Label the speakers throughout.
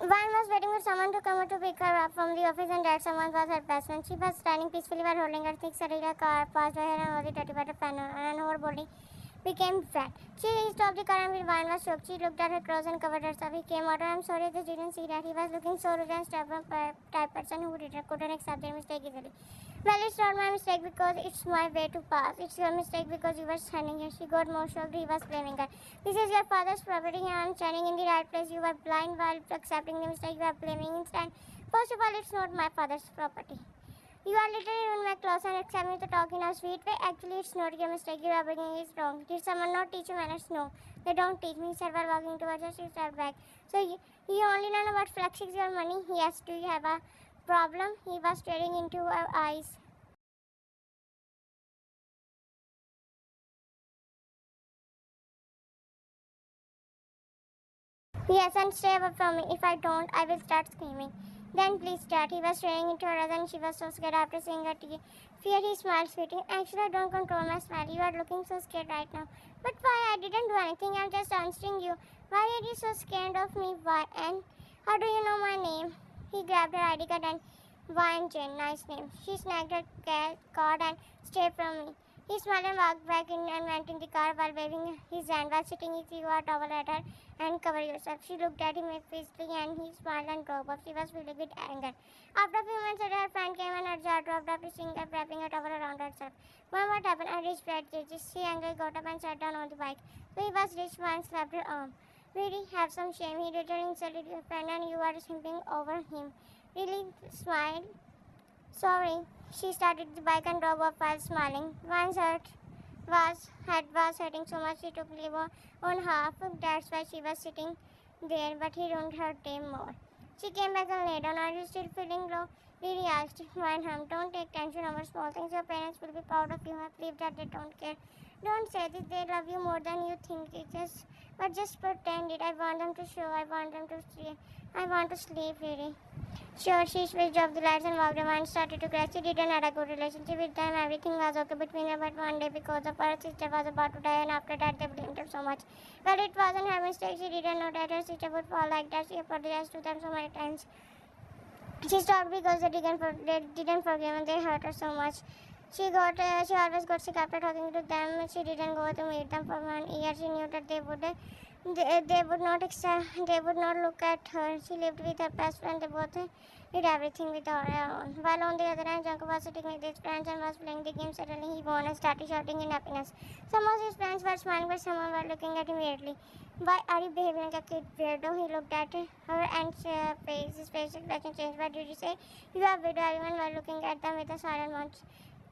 Speaker 1: Van was waiting for someone to come out to pick her up from the office, and that someone was her best friend. She was standing peacefully while holding her thick Sarila car passed by her and was dirty by the fan, and her body became fat. She stopped the car and with Van was shocked. She looked at her clothes and covered herself. He came out. I'm sorry, I just didn't see that. He was looking so rude and stubborn type person who couldn't accept their mistake easily. Well, it's not my mistake because it's my way to pass. It's your mistake because you were standing here. She got more shocked. He was blaming her. This is your father's property and I'm standing in the right place. You were blind while accepting the mistake. You are blaming instead. First of all, it's not my father's property. You are literally ruining my clothes and expect me to talk in a sweet way. Actually, it's not your mistake. Your upbringing is wrong. Did someone not teach you manners? No. They don't teach me. Said while walking towards us, she stepped back. So you only learn about flexing your money? Yes. Do you have a problem? He was staring into her eyes. Yes, and stay away from me. If I don't, I will start screaming. Then please start. He was staring into her eyes and she was so scared after seeing her fear. He smiled sweetly. Actually, I don't control my smile. You are looking so scared right now. But why? I didn't do anything. I'm just answering you. Why are you so scared of me? Why? And how do you know my name? He grabbed her ID card and why and Jane, nice name. She snagged her card and stayed from me. He smiled and walked back in and went in the car while waving his hand while sitting his UR towel at her and cover yourself. She looked at him fiercely and he smiled and drove off. She was filled with anger. After a few minutes later, her friend came and her jaw dropped after seeing her wrapping a towel around herself. Mom, what happened? I reached Brad Judges. She angrily got up and sat down on the bike. So he was reached and slapped her arm. Really, have some shame. He literally insulted your friend and you are simping over him. Really smiled. Sorry. She started the bike and drove off while smiling. Van's head was hurting so much she took leave on half. That's why she was sitting there, but he ruined her day more. She came back and lay down. Are you still feeling low? Lily asked. Van, don't take tension over small things. Your parents will be proud of you. I believe that they don't care. Don't say this. They love you more than you think. Just pretend it. I want them to show. I want them to see. I want to sleep, Lily. Sure, she switched off the lights and walked away and started to cry. She didn't have a good relationship with them. Everything was okay between them, but one day, because of her sister was about to die, and after that, they blamed her so much. Well, it wasn't her mistake. She didn't know that her sister would fall like that. She apologized to them so many times. She stopped because they didn't forgive and they hurt her so much. She always got sick after talking to them. She didn't go to meet them for 1 year. She knew that they would not look at her. She lived with her best friend. They both did everything with her own. While on the other hand, Jungkook was sitting with his friends and was playing the game. Suddenly he won and started shouting in happiness. Some of his friends were smiling, but some were looking at him weirdly. Why are you behaving like a kid, weirdo? He looked at her and his face expression changed. What did you say? You are weirdo. Everyone were looking at them with a silent munch.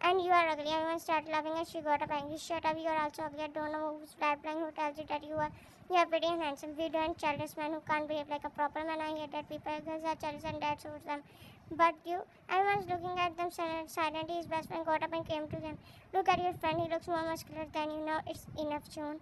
Speaker 1: And you are ugly. Everyone started laughing and she got up angry. Shut up, you are also ugly. I don't know who's blind who tells you that you are pretty and handsome. Weirdo and childish man who can't behave like a proper man. I hate that people girls are childish and that suits them. But everyone's looking at them silently. His best friend got up and came to them. Look at your friend. He looks more muscular than you know. It's enough, June.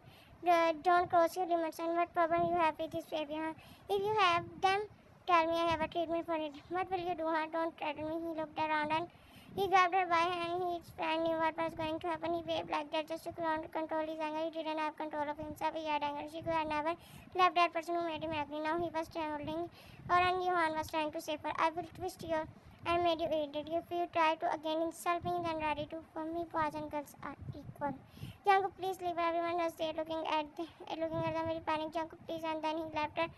Speaker 1: Don't cross your limits. And what problem you have with this behavior? Huh? If you have them, tell me. I have a treatment for it. What will you do? Huh? Don't threaten me. He looked around and he grabbed her by hand. His friend knew what was going to happen. He waved like that just to control his anger. He didn't have control of himself. He had anger. She could never left that person who made him angry. Now he was holding her and Johan was trying to save her. I will twist you and made you eat it. If you try to again insult me, then ready to for me. Boys and girls are equal. Jungkook, please leave. Everyone was there looking at them very panic. Jungkook, please. And then he left her.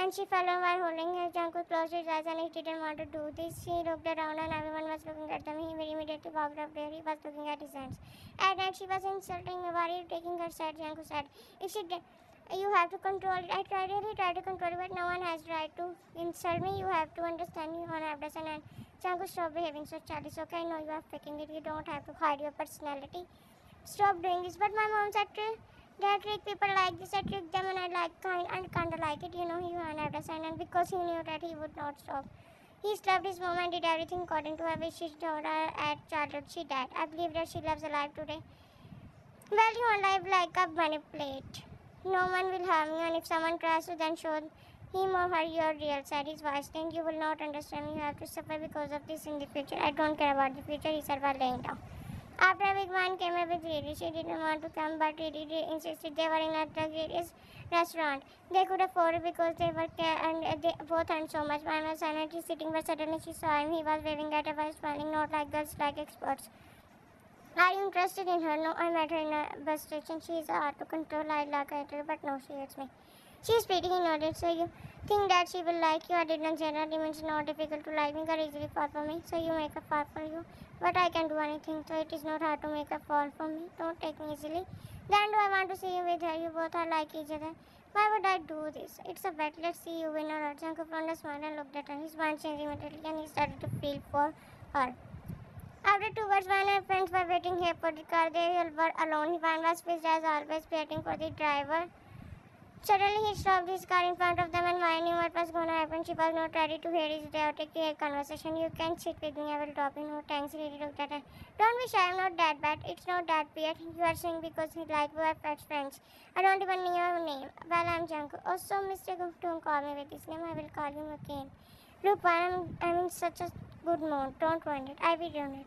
Speaker 1: And she fell on while holding her. Jungkook closed his eyes and he didn't want to do this. He looked around and everyone was looking at them. He immediately walked up there. He was looking at his hands. At night she was insulting. Why are you taking her side? Jungkook said. If she did, you have to control it. Really tried to control it, but no one has right to insult me. You have to understand me. You have to understand. And Jungkook, stop behaving so childish. Okay, I know you are faking it. You don't have to hide your personality. Stop doing this. But my mom said that trick people like this. I tricked them and I kind of like it. You know, he understand. And because he knew that he would not stop. He slapped his mom and did everything according to her wish. She told her at childhood she died. I believe that she lives alive today. Well, you are alive like a manipulate. No one will harm you, and if someone tries to then show him or her your real side, his voice, then you will not understand. You have to suffer because of this in the future. I don't care about the future, he said while laying down. After a week, Van came up with Riri. She didn't want to come, but Riri insisted they were in a luxurious restaurant. They could afford it because they were and they both earned so much. Van was silently sitting, but suddenly she saw him. He was waving at her while smiling, not like girls, like experts. Are you interested in her? No, I met her in a bus station. She is hard to control. I like her, but no, she hates me. She is pretty, he nodded. So you think that she will like you? I didn't generally mention not difficult to like me or easily fall for me. So you make a fall for you. But I can do anything, so it is not hard to make a fall for me. Don't take me easily. Then do I want to see you with her? You both are like each other. Why would I do this? It's a bet. Let's see you win or not. Jungkook found a smile and looked at her. His mind changed immediately and he started to feel for her. After 2 hours, Van and friends were waiting here for the car. They were alone. Van was pissed as always, waiting for the driver. Suddenly, he stopped his car in front of them and Van knew what was going to happen. She was not ready to hear his chaotic conversation. You can sit with me, I will drop you. No thanks, he looked at her. Don't be shy, I'm not that bad. It's not that weird. You are saying because he like we are best friends. I don't even know your name. Well, I'm Jungkook. Oh, so Mr. Gook, don't call me with this name. I will call you McCain. Look, I'm in such a good mood. Don't ruin it. I will ruin it.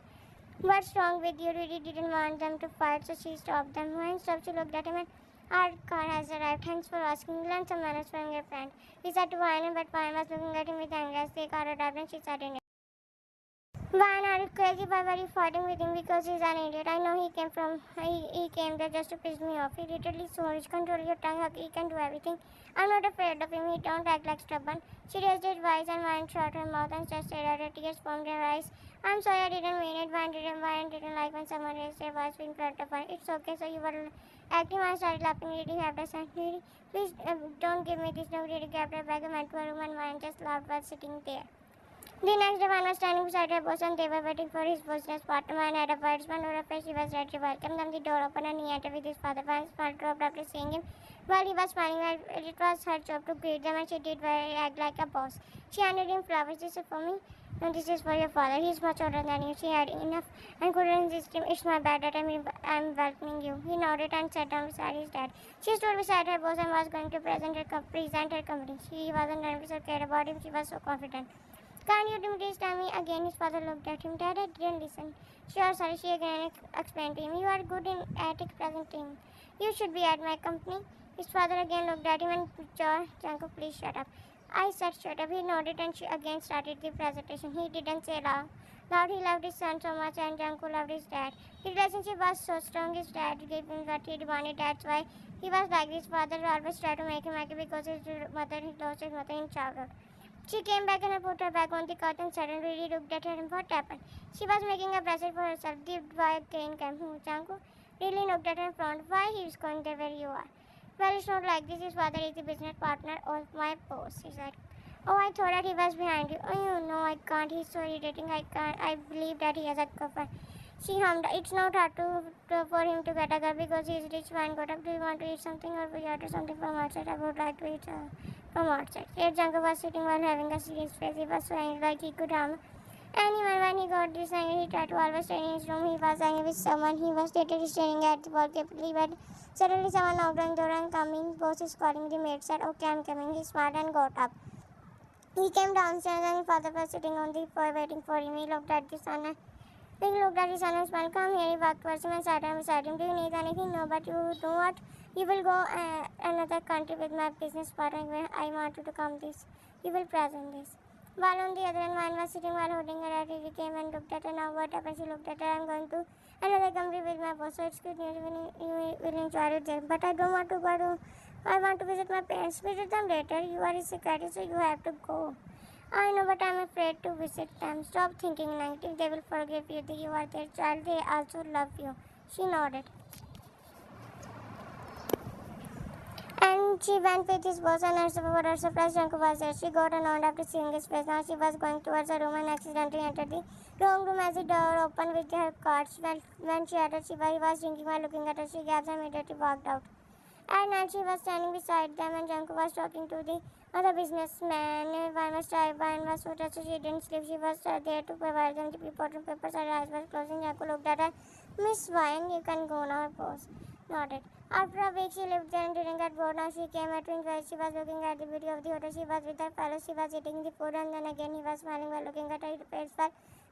Speaker 1: What's wrong with you? Really didn't want them to fight, so she stopped them. When stopped, she looked at him and our car has arrived. Thanks for asking. Learn some manners from your friend. He said to Vine, but Vine was looking at him with anger as the car arrived and she said in it. Vine, are you crazy? Why were you fighting with him? Because he's an idiot. I know he came there just to piss me off. He literally so rich. Control your tongue. He can do everything. I'm not afraid of him. He don't act like stubborn. She raised her voice and Vine shut her mouth and just stared at her. Tears formed in her eyes. I'm sorry, I didn't mean it. Vine didn't like when someone raised their voice in front of her. It's okay. So you were acting. I started laughing. Really have to say, really, please don't give me this. No, really grabbed her bag and went to her room and Vine just laughed while sitting there. The next day, Van was standing beside her boss and they were waiting for his business partner. Van had a wide smile on her face. He was ready to welcome them. The door opened and he entered with his father. Van's smile dropped after seeing him. While he was smiling, it was her job to greet them and she did very act like a boss. She handed him flowers. This is for me. And this is for your father. He's much older than you. She had enough and couldn't resist him. It's my bad that I'm welcoming you. He nodded and sat down beside his dad. She stood beside her boss and was going to present her company. She wasn't nervous or cared about him. She was so confident. Can't you please tell me again? His father looked at him. Dad, I didn't listen. Sure, sorry, she again explained to him. You are good at presenting. You should be at my company. His father again looked at him and Jungkook, please shut up. I said shut up. He nodded and she again started the presentation. He didn't say loud. He loved his son so much and Jungkook loved his dad. The relationship was so strong his dad gave him what he wanted. That's why he was like this. Father always tried to make him happy because he lost his mother in childhood. She came back and I put her back on the cot and suddenly looked at her and what happened? She was making a bracelet for herself. The boy again came. Jungkook really looked at her and frowned. Why he is going there where you are? Well, it's not like this. His father is the business partner of my boss. He said. Oh, I thought that he was behind you. Oh, you know, I can't. He's so irritating. I can't. I believe that he has a girlfriend. She hummed. It's not hard for him to get a girl because he is rich. Fine, got up. Do you want to eat something or we order something from outside? I would like to eat from outside. Here, Jungkook was sitting while having a serious face. He was so angry like he could harm anyone. When he got this angry, he tried to always stay in his room. He was angry with someone. He was literally staring at the wall carefully, but suddenly someone knocked on the door and coming. Boss is calling. The maid said, "Okay, I'm coming." He smiled and got up. He came downstairs and his father was sitting on the floor waiting for him. He looked at the son and smiled. Come here. He walked towards him and sat down beside him. Do you need anything? No, but you know what? You will go another country with my business partner. I want you to come this. You will present this. While on the other hand, man was sitting while holding her at he came and looked at her. Now what happened? She looked at her. I'm going to another country with my boss. So it's good news. You will enjoy it there. But I don't want to go to. I want to visit my parents. Visit them later. You are a secretary, so you have to go. I know, but I'm afraid to visit them. Stop thinking negative. They will forgive you. You are their child. They also love you. She nodded. And she went with his boss and her surprise Jungkook was there. She got annoyed after seeing his face. Now she was going towards her room and accidentally entered the wrong room as the door opened with her cards. When she entered, he was drinking while looking at her. She gasped and immediately walked out. At night, she was standing beside them and Jungkook was talking to the other businessman. One was so touched she didn't sleep. She was there to provide them the important papers. Her eyes were closing. Jungkook looked at her. Miss Vine, you can go now, boss. Nodded. After a week, she lived there and didn't get bored. Now she came at twin while she was looking at the beauty of the hotel. She was with her fellows. She was eating the food and then again he was smiling while looking at her face.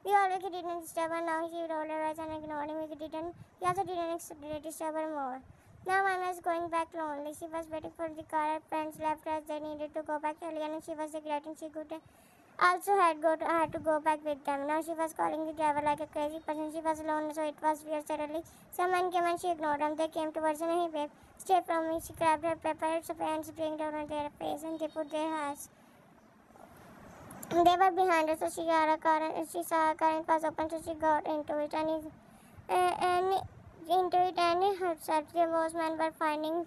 Speaker 1: We all Vicky didn't disturb her. Now she rolled her eyes and ignored him. He also didn't disturb her more. Now Mama was going back lonely. She was waiting for the car. Her friends left as they needed to go back earlier, and she was regretting she could also had to go back with them. Now she was calling the driver like a crazy person. She was alone, so it was weird. Suddenly, someone came and she ignored them. They came towards her. Hey babe, stay from me. She grabbed her papers, hands bring down on their face, and they put their hands. They were behind her, so she got a car. And she saw a car and was open, so she got into it and herself. The postman were finding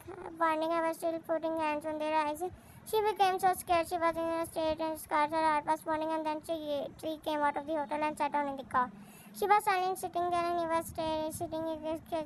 Speaker 1: her was still putting hands on their eyes. She became so scared she was in a state and scarred. Her heart was pounding, and then she came out of the hotel and sat down in the car. She was silent sitting there, and he was sitting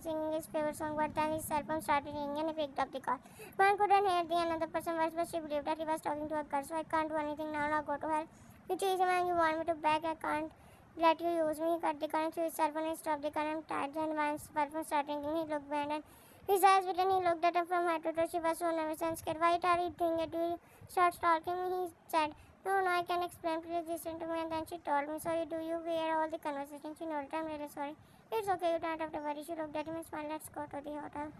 Speaker 1: singing his favorite song, but then his cell phone started ringing and he picked up the call. One couldn't hear the another person voice, but she believed that he was talking to a girl. So I can't do anything now. Now go to hell. You chase him and you want me to beg. I can't let you use me. He cut the car and threw his cell phone and stopped the car and tied. And when his cell phone started ringing, he looked behind and his eyes wet and he looked at her from head to toe. She was so nervous and scared. Why are you doing it? Do you start stalking me? He said. No, I can explain. Please listen to me. And then she told me. So you hear all the conversation? She nodded. I'm really sorry. It's okay. You don't have to worry. She looked at him and smiled. Let's go to the hotel.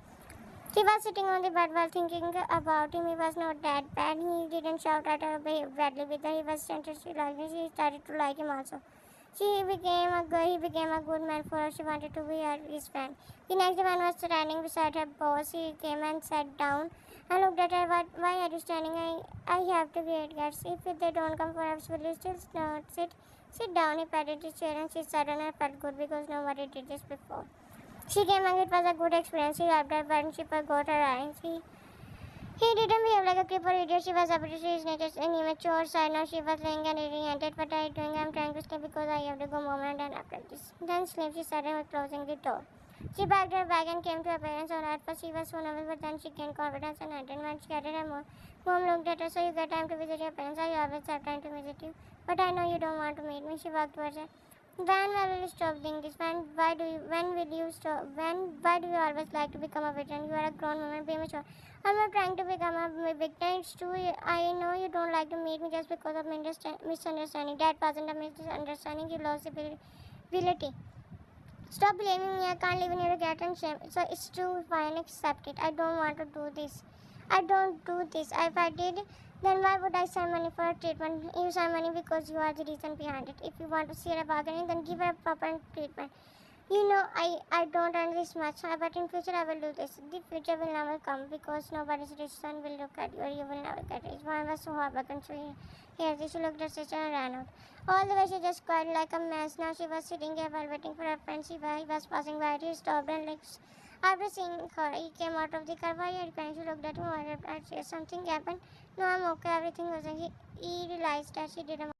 Speaker 1: She was sitting on the bed while thinking about him. He was not that bad. He didn't shout at her or behave badly with her. He was gentle. She liked him. She started to like him also. He became a good man for her. She wanted to be his friend. The next day, man was standing beside her boss. He came and sat down and looked at her. Why are you standing? I have to create guests. If they don't come for us, will you still not sit? Sit down. He patted his chair and she sat on her. Felt good because nobody did this before. She came and it was a good experience. He helped her, but she forgot her eyes. He didn't behave like a creep or idiot. She was able to see his nature and immature side. Now she was laying and eating at it. What are you doing? I'm trying to sleep because I have to go mom and dad after this. Then sleep, she said and was closing the door. She packed her bag and came to her parents. At first she was so nervous, but then she gained confidence and entered. When she added her mom looked at her. So you get time to visit your parents. I always have time to visit you. But I know you don't want to meet me. She walked towards her. When will you stop doing this? When will you stop? Why do you always like to become a victim? You are a grown woman, be mature. I'm not trying to become a victim. It's true. I know you don't like to meet me just because of misunderstanding. That wasn't a misunderstanding. You lost the ability. Stop blaming me. I can't live in your regret and shame. So it's true. Fine, accept it. I don't want to do this. I don't do this. If I did, then why would I send money for a treatment? You send money because you are the reason behind it. If you want to see her bargaining, then give her a proper treatment. You know, I don't earn this much, but in future I will do this. The future will never come because nobody's rich son will look at you or you will never get rich. One was so heartbroken, so here she looked at sister and ran out. All the way she just cried like a mess. Now she was sitting there while waiting for her friend. He was passing by. He stopped and looked. After seeing her, he came out of the car. Why are you crying? She looked at him. I said, something happened. No, I'm okay. Everything was okay. He realized that she didn't.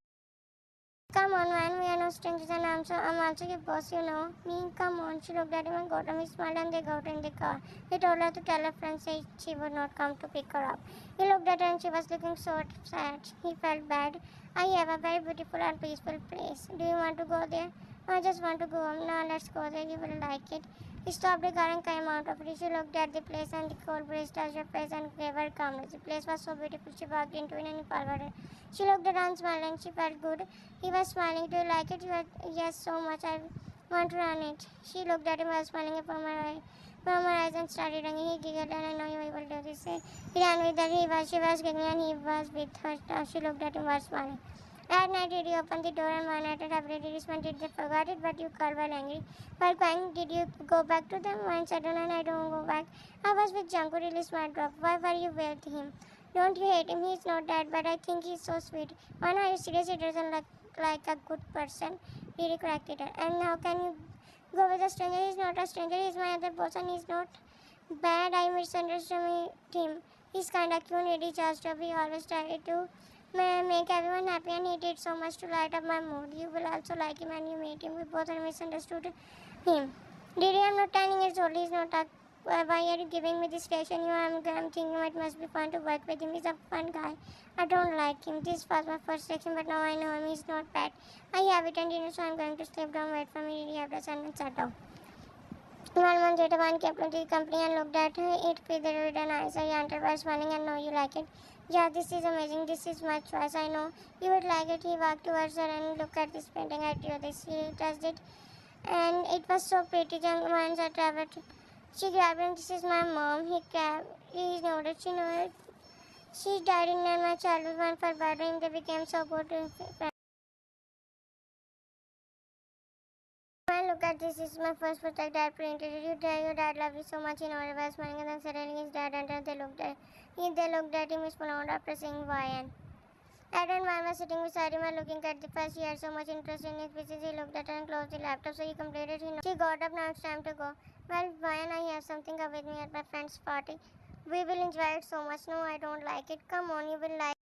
Speaker 1: Come on, man, we are no strangers and I'm also your boss, you know. Me, come on. She looked at him and got him. He smiled and they got in the car. He told her to tell her friends that she would not come to pick her up. He looked at her and she was looking so sad. He felt bad. I have a very beautiful and peaceful place. Do you want to go there? I just want to go home. Now let's go there. You will like it. He stopped the car and came out of it. She looked at the place and the cold breeze touched her face and gave her calmness. The place was so beautiful. She walked into it and he followed her. She looked around, smiled and she felt good. He was smiling. Do you like it? Yes, so much. I want to run it. She looked at him while smiling from her eyes and started running. He giggled and I know you will do this. He ran with her. She was giggling and he was with her. She looked at him while smiling. At night, did you open the door and one night at every dismount did they forgot it, but you called while angry. While crying, did you go back to them? One said, no, I don't go back. I was with Jungkook, really smart drop. Why were you with him? Don't you hate him? He's not that bad. I think he's so sweet. Why are you serious? He doesn't look like a good person. Really corrected her. And how can you go with a stranger? He's not a stranger. He's my other boss and he's not bad. I misunderstood him. He's kind of cute. He just we always try to make everyone happy and he did so much to light up my mood. You will also like him and you meet him. We both are misunderstood him. Didi, I'm not 10 years old. He's not a why are you giving me this reaction? I'm thinking it must be fun to work with him. He's a fun guy. I don't like him. This was my first reaction, but now I know him. He's not bad. I have eaten dinner, so I'm going to sleep. Don't wait for me. Really have to send and sat down. 1 month later, one came to the company and looked at it with red eyes. He entered by smiling and, "No, you like it?" "Yeah, this is amazing. This is my choice. I know you would like it." He walked towards her and looked at this painting. "I drew this." He touched it, and it was so pretty. Young minds are traveled. She grabbed him. "This is my mom." He nodded. She nodded. "She died in my childhood. One for bedroom. They became so good friends." Look at this. This is my first project. Dad printed it. Your dad loved you so much. He nodded while smiling, and then suddenly his dad entered. They looked at him, exploded after saying why. And Dad and Mom was sitting beside him and looking at the first. He had so much interest in his pieces. He looked at her and closed the laptop, so he completed. She got up. "Now it's time to go." "Well, Brian, I have something up with me at my friend's party. We will enjoy it so much." "No, I don't like it." "Come on, you will like."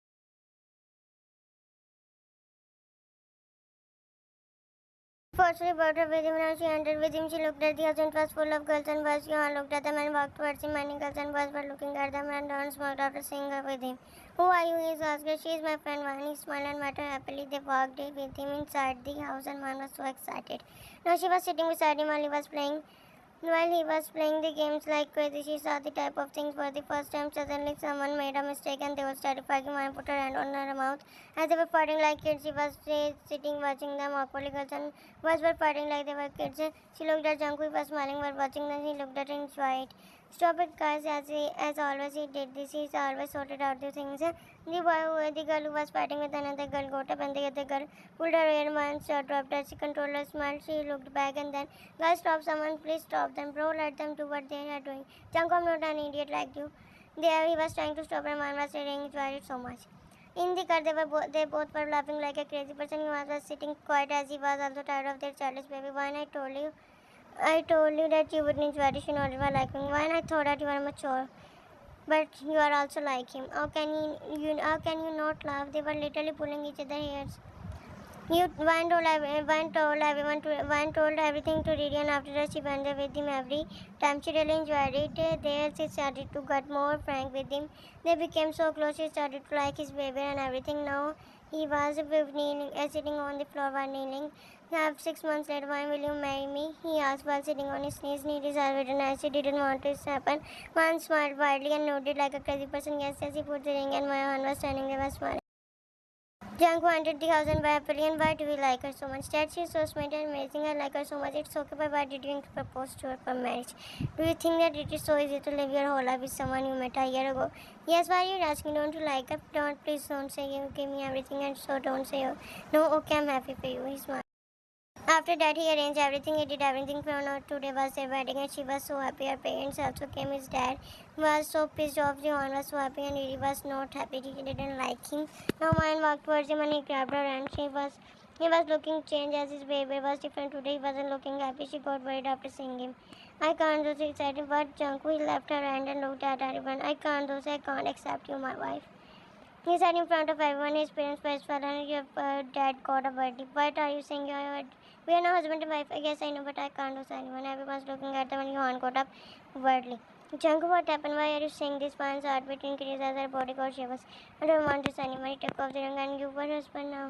Speaker 1: Fortunately, brought her with him. Now she entered with him. She looked at the house. It was full of girls and boys. She all looked at them and walked towards him. Many girls and boys were looking at them and Don smiled after seeing her with him. "Who are you?" he asked her. "She is my friend Van." He smiled and met her happily. They walked with him inside the house and Van was so excited. Now she was sitting beside him while he was playing. While he was playing the games like crazy, she saw the type of things for the first time. Suddenly, someone made a mistake and they were terrified. Mine put her hand on her mouth. As they were fighting like kids, she was sitting watching them awkwardly. Girls and boys were fighting like they were kids. She looked at Jungkook, was smiling while watching them. He looked at her and enjoyed. "Stop it, guys!" As always, he did this. He always sorted out the things. The girl who was fighting with another girl got up, and the other girl pulled her hair and dropped her. She controlled her smile. She looked back and then, "Guys, stop! Someone, please stop them, bro! Let them do what they are doing." "Jungkook, I'm not an idiot like you." There, he was trying to stop her. Man was saying, "Enjoyed it so much." In the car, they both were laughing like a crazy person. He was sitting quiet as he was also tired of their childish baby. "Why I told you that you wouldn't enjoy it. You know, you were like me. Why I thought that you were mature, but you are also like him. How can you not laugh?" They were literally pulling each other hairs. One told everything to Didi, and after that she went there with him every time. She really enjoyed it. There she started to get more frank with him. They became so close. She started to like his behavior and everything. Now he was sitting on the floor while kneeling. 6 months later, "Why will you marry me?" he asked while sitting on his knees. He decided and she didn't want this to happen. Man smiled widely and nodded like a crazy person. Yes, yes, he put the ring, and my hand was standing there, was smiling. Jungkook entered the house and by Aprillian, "Why do we like her so much?" "Dad, she's so sweet and amazing. I like her so much." "It's okay, but why did you propose to her for marriage? Do you think that it is so easy to live your whole life with someone you met a year ago?" "Yes, why are you asking? Don't you like her?" Please don't say you give me everything, and so don't say oh. No, okay, I'm happy for you." He smiled. After that, he arranged everything. He did everything for her. Today was their wedding, and she was so happy. Her parents also came. His dad was so pissed off. Johan was so happy, and he was not happy. He didn't like him. Now, man walked towards him, and he grabbed her, and he was looking changed as his behavior was different today. He wasn't looking happy. She got worried after seeing him. "I can't do this," excited. "But Jungkook," he left her hand and looked at everyone. "I can't do this. I can't accept you, my wife." He said in front of everyone. His parents first fell and your dad got a birthday. "What are you saying? We are now husband and wife." "I guess I know, but I can't do anyone." Everyone's looking at them and Johan got up wordly. "Jungkook, what happened? Why are you saying this?" Pan's heartbeat increased as her body got shivers. "I don't want this anymore." He took off the ring, "And you were husband now.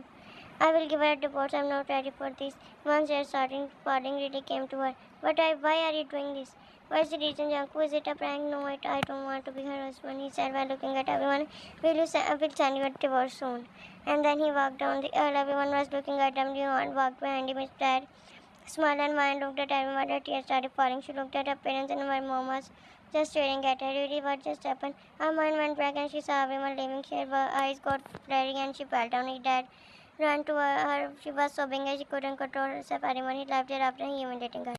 Speaker 1: I will give her a divorce. I'm not ready for this." Once they started falling, really came to her. Why are you doing this?" "What's the reason, Jungkook? Is it a prank?" "No, I don't want to be her husband," he said while looking at everyone. I will send you a divorce soon." And then he walked down the aisle. Everyone was looking at him. Johan walked behind him. His dad smiled and Mine looked at everyone. Her tears started falling. She looked at her parents and her mom was just staring at her. Really, what just happened? Her mind went back and she saw everyone leaving. Her eyes got blurry and she fell down. Her dad ran to her. She was sobbing as she couldn't control herself. Everyone he left her after humiliating her.